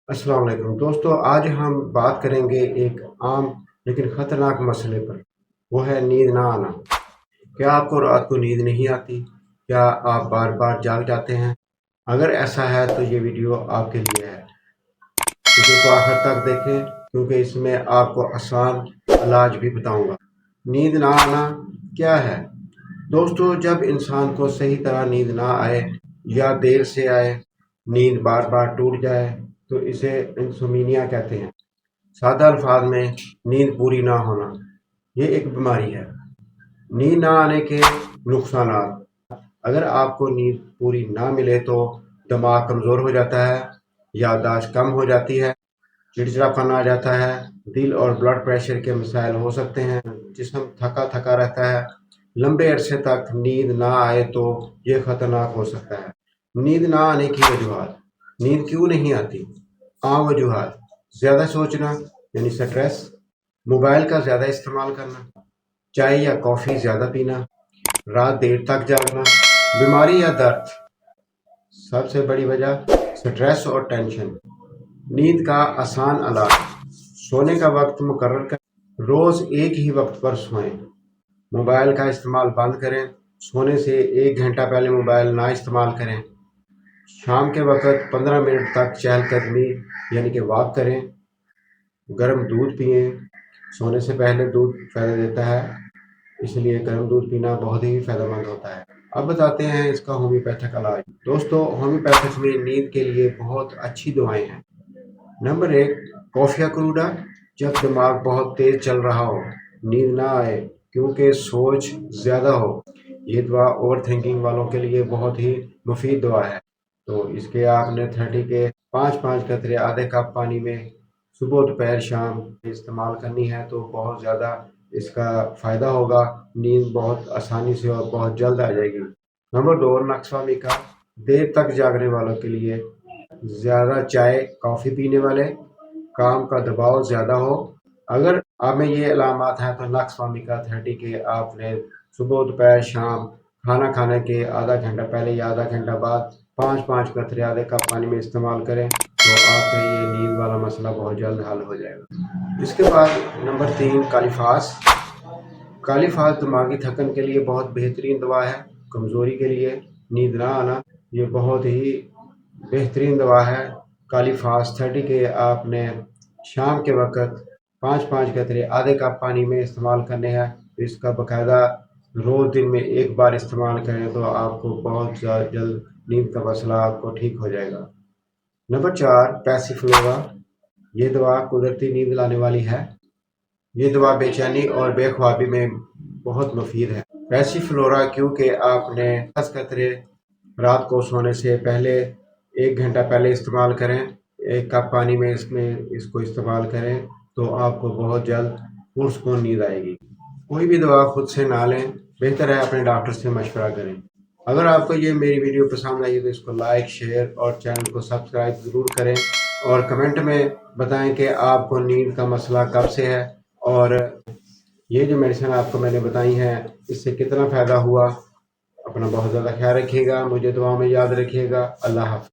अस्सलाम वालेकुम दोस्तों, आज हम बात करेंगे एक आम लेकिन ख़तरनाक मसले पर। वो है नींद ना आना। क्या आपको रात को नींद नहीं आती? क्या आप बार बार जाग जाते हैं? अगर ऐसा है तो ये वीडियो आपके लिए है। वीडियो को आखिर तक देखें क्योंकि इसमें आपको आसान इलाज भी बताऊंगा। नींद ना आना क्या है? दोस्तों, जब इंसान को सही तरह नींद ना आए या देर से आए, नींद बार बार टूट जाए, तो इसे इंसोम्निया कहते हैं। सादा अल्फाज में नींद पूरी ना होना, ये एक बीमारी है। नींद ना आने के नुकसानात: अगर आपको नींद पूरी ना मिले तो दिमाग कमज़ोर हो जाता है, याददाश्त कम हो जाती है, चिड़चिड़ापन आ जाता है, दिल और ब्लड प्रेशर के मसाइल हो सकते हैं, जिस्म थका थका रहता है। लंबे अरसे तक नींद ना आए तो ये ख़तरनाक हो सकता है। नींद ना आने की वजूहत: नींद क्यों नहीं आती? आम वजूहत: ज़्यादा सोचना यानी स्ट्रेस, मोबाइल का ज़्यादा इस्तेमाल करना, चाय या कॉफ़ी ज़्यादा पीना, रात देर तक जागना, बीमारी या दर्द। सबसे बड़ी वजह स्ट्रेस और टेंशन। नींद का आसान इलाज: सोने का वक्त मुकर्रर करें, रोज़ एक ही वक्त पर सोएं, मोबाइल का इस्तेमाल बंद करें, सोने से 1 घंटा पहले मोबाइल ना इस्तेमाल करें, शाम के वक्त 15 मिनट तक चहलकदमी यानी कि वॉक करें, गर्म दूध पिएं। सोने से पहले दूध फ़ायदा देता है, इसलिए गर्म दूध पीना बहुत ही फ़ायदेमंद होता है। अब बताते हैं इसका होम्योपैथिक इलाज। दोस्तों, होम्योपैथिक में नींद के लिए बहुत अच्छी दवाएं हैं। Number 1, coffea cruda. जब दिमाग बहुत तेज चल रहा हो, नींद ना आए क्योंकि सोच ज़्यादा हो, ये दवा ओवर थिंकिंग वालों के लिए बहुत ही मुफीद दवा है। तो इसके आपने 30 के 5-5 कतरे आधे कप पानी में सुबह दोपहर शाम इस्तेमाल करनी है, तो बहुत ज़्यादा इसका फ़ायदा होगा। नींद बहुत आसानी से और बहुत जल्द आ जाएगी। नंबर 2, नक्सवामी का। देर तक जागने वालों के लिए, ज़्यादा चाय कॉफ़ी पीने वाले, काम का दबाव ज़्यादा हो। अगर आप में ये अलामात हैं तो नक्सवामी का 30 के आपने सुबह दोपहर शाम खाना खाने के आधा घंटा पहले या आधा घंटा बाद 5-5 कतरे आधे कप पानी में इस्तेमाल करें, तो आपका ये नींद वाला मसला बहुत जल्द हल हो जाएगा। इसके बाद नंबर 3, कालीफास। कालीफास दिमागी थकन के लिए बहुत बेहतरीन दवा है। कमज़ोरी के लिए, नींद ना आना, ये बहुत ही बेहतरीन दवा है। कालीफास 30 के आपने शाम के वक्त 5-5 कतरे आधे कप पानी में इस्तेमाल करने हैं। इसका बाकायदा रोज़ दिन में एक बार इस्तेमाल करें तो आपको बहुत जल्द नींद का मसला आपको ठीक हो जाएगा। नंबर 4, पैसिफलोरा। ये दवा कुदरती नींद लाने वाली है। ये दवा बेचैनी और बेख्वाबी में बहुत मुफीद है। पैसिफलोरा क्योंकि आपने 10 कतरे रात को सोने से पहले 1 घंटा पहले इस्तेमाल करें, 1 कप पानी में इसको इस्तेमाल करें, तो आपको बहुत जल्द पुरसुकून नींद आएगी। कोई भी दवा खुद से ना लें, बेहतर है अपने डॉक्टर से मशवरा करें। अगर आपको ये मेरी वीडियो पसंद आई तो इसको लाइक, शेयर और चैनल को सब्सक्राइब ज़रूर करें, और कमेंट में बताएं कि आपको नींद का मसला कब से है और ये जो मेडिसिन आपको मैंने बताई हैं इससे कितना फ़ायदा हुआ। अपना बहुत ज़्यादा ख्याल रखिएगा, मुझे दुआ में याद रखिएगा। अल्लाह हाफ़िज़।